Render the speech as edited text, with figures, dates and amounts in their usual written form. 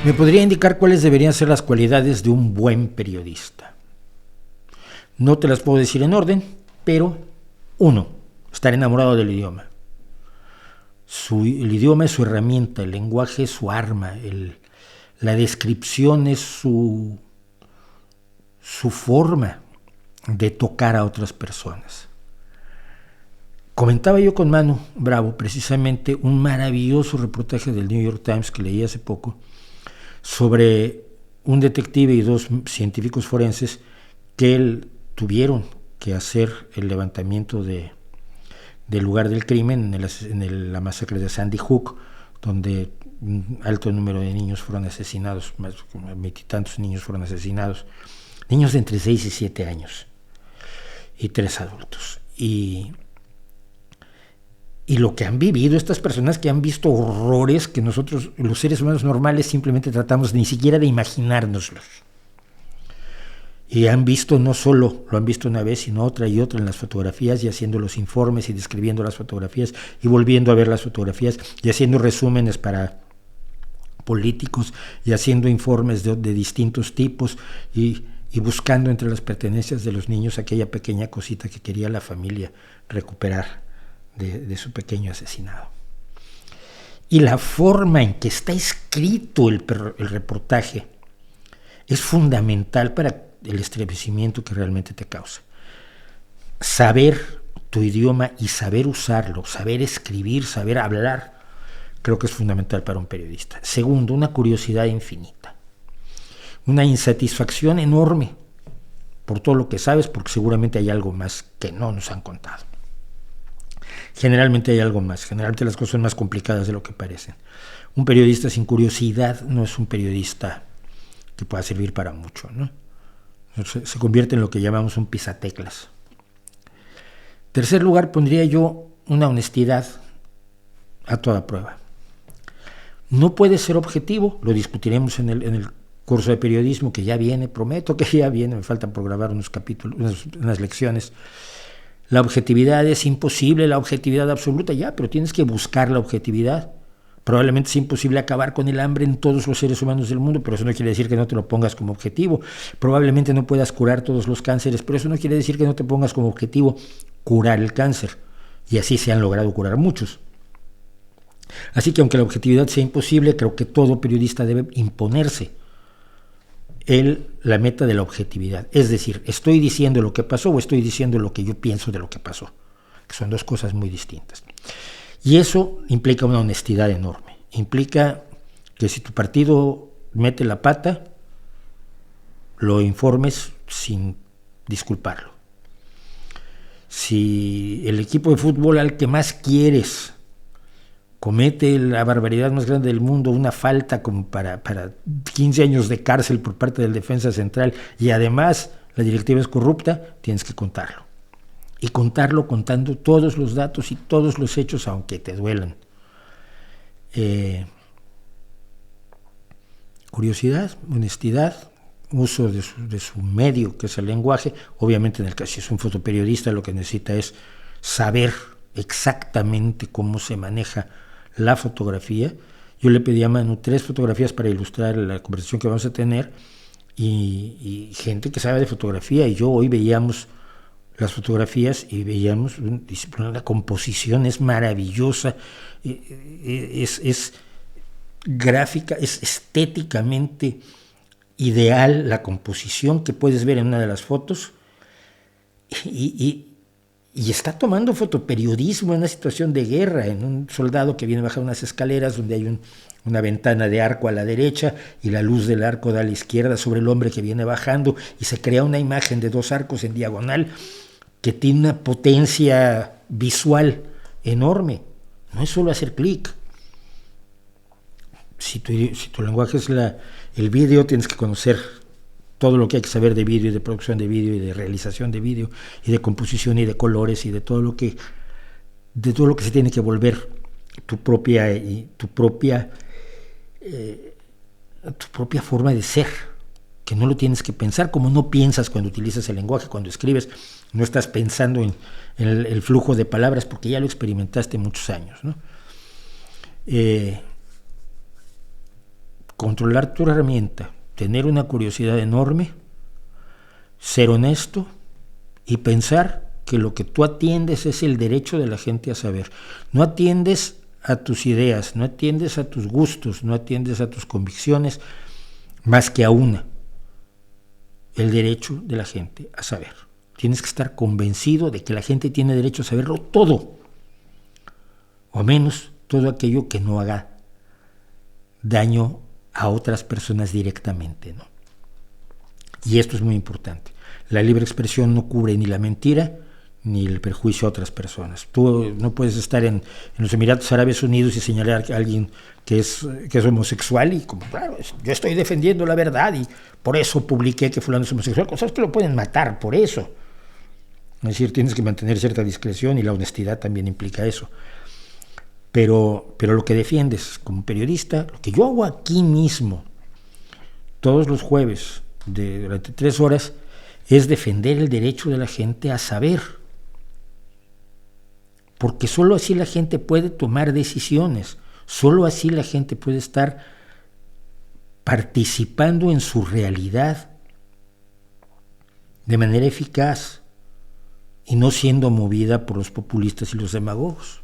Me podría indicar cuáles deberían ser las cualidades de un buen periodista. No te las puedo decir en orden, pero 1, estar enamorado del idioma. El idioma es su herramienta, el lenguaje es su arma, la descripción es su forma de tocar a otras personas. Comentaba yo con Manu Bravo precisamente un maravilloso reportaje del New York Times que leí hace poco sobre un detective y 2 científicos forenses que tuvieron que hacer el levantamiento del lugar del crimen en la masacre de Sandy Hook, donde un alto número de niños fueron asesinados, más de 20 y tantos niños fueron asesinados, niños de entre 6 y 7 años y 3 adultos. Y lo que han vivido estas personas, que han visto horrores que nosotros, los seres humanos normales, simplemente tratamos ni siquiera de imaginárnoslos. Y han visto, no solo lo han visto una vez, sino otra y otra en las fotografías, y haciendo los informes y describiendo las fotografías y volviendo a ver las fotografías y haciendo resúmenes para políticos y haciendo informes de distintos tipos y buscando entre las pertenencias de los niños aquella pequeña cosita que quería la familia recuperar de su pequeño asesinado. Y la forma en que está escrito el reportaje es fundamental para el estremecimiento que realmente te causa. Saber tu idioma y saber usarlo, saber escribir, saber hablar, creo que es fundamental para un periodista. Segundo, una curiosidad infinita, una insatisfacción enorme por todo lo que sabes, porque seguramente hay algo más que no nos han contado. Generalmente hay algo más, generalmente las cosas son más complicadas de lo que parecen. Un periodista sin curiosidad no es un periodista que pueda servir para mucho, ¿no? Se convierte en lo que llamamos un pisateclas. Tercer lugar, pondría yo una honestidad a toda prueba. No puede ser objetivo, lo discutiremos en el curso de periodismo que ya viene, prometo que ya viene, me faltan por grabar unos capítulos, unas lecciones. La objetividad es imposible, la objetividad absoluta, ya, pero tienes que buscar la objetividad. Probablemente es imposible acabar con el hambre en todos los seres humanos del mundo, pero eso no quiere decir que no te lo pongas como objetivo. Probablemente no puedas curar todos los cánceres, pero eso no quiere decir que no te pongas como objetivo curar el cáncer. Y así se han logrado curar muchos. Así que aunque la objetividad sea imposible, creo que todo periodista debe imponerse la meta de la objetividad. Es decir, ¿estoy diciendo lo que pasó o estoy diciendo lo que yo pienso de lo que pasó? Que son 2 cosas muy distintas. Y eso implica una honestidad enorme. Implica que si tu partido mete la pata, lo informes sin disculparlo. Si el equipo de fútbol al que más quieres comete la barbaridad más grande del mundo, una falta como para 15 años de cárcel por parte del defensa central, y además la directiva es corrupta, tienes que contarlo. Y contarlo contando todos los datos y todos los hechos, aunque te duelan. Curiosidad, honestidad, uso de su medio, que es el lenguaje. Obviamente, en el caso, si es un fotoperiodista, lo que necesita es saber exactamente cómo se maneja la fotografía. Yo le pedí a Manu 3 fotografías para ilustrar la conversación que vamos a tener, y gente que sabe de fotografía, y yo hoy veíamos las fotografías y veíamos la composición es maravillosa, es gráfica, es estéticamente ideal la composición que puedes ver en una de las fotos, y está tomando fotoperiodismo en una situación de guerra, en un soldado que viene bajando unas escaleras donde hay una ventana de arco a la derecha y la luz del arco da a la izquierda sobre el hombre que viene bajando, y se crea una imagen de 2 arcos en diagonal que tiene una potencia visual enorme. No es solo hacer clic. Si tu lenguaje es el vídeo, tienes que conocer todo lo que hay que saber de vídeo y de producción de vídeo y de realización de vídeo y de composición y de colores y de todo lo que se tiene que volver tu propia forma de ser, que no lo tienes que pensar como no piensas cuando utilizas el lenguaje, cuando escribes. No estás pensando en el flujo de palabras porque ya lo experimentaste muchos años, ¿no? controlar tu herramienta, tener una curiosidad enorme, ser honesto y pensar que lo que tú atiendes es el derecho de la gente a saber. No atiendes a tus ideas, no atiendes a tus gustos, no atiendes a tus convicciones, más que a una: el derecho de la gente a saber. Tienes que estar convencido de que la gente tiene derecho a saberlo todo, o menos todo aquello que no haga daño a otras personas directamente, ¿no? Y esto es muy importante. La libre expresión no cubre ni la mentira ni el perjuicio a otras personas. Tú no puedes estar en los Emiratos Árabes Unidos y señalar a alguien que es homosexual y como, claro, yo estoy defendiendo la verdad y por eso publiqué que fulano es homosexual. Cosas que lo pueden matar por eso. Es decir, tienes que mantener cierta discreción y la honestidad también implica eso. Pero lo que defiendes como periodista, lo que yo hago aquí mismo, todos los jueves, durante 3 horas, es defender el derecho de la gente a saber. Porque solo así la gente puede tomar decisiones, solo así la gente puede estar participando en su realidad de manera eficaz y no siendo movida por los populistas y los demagogos.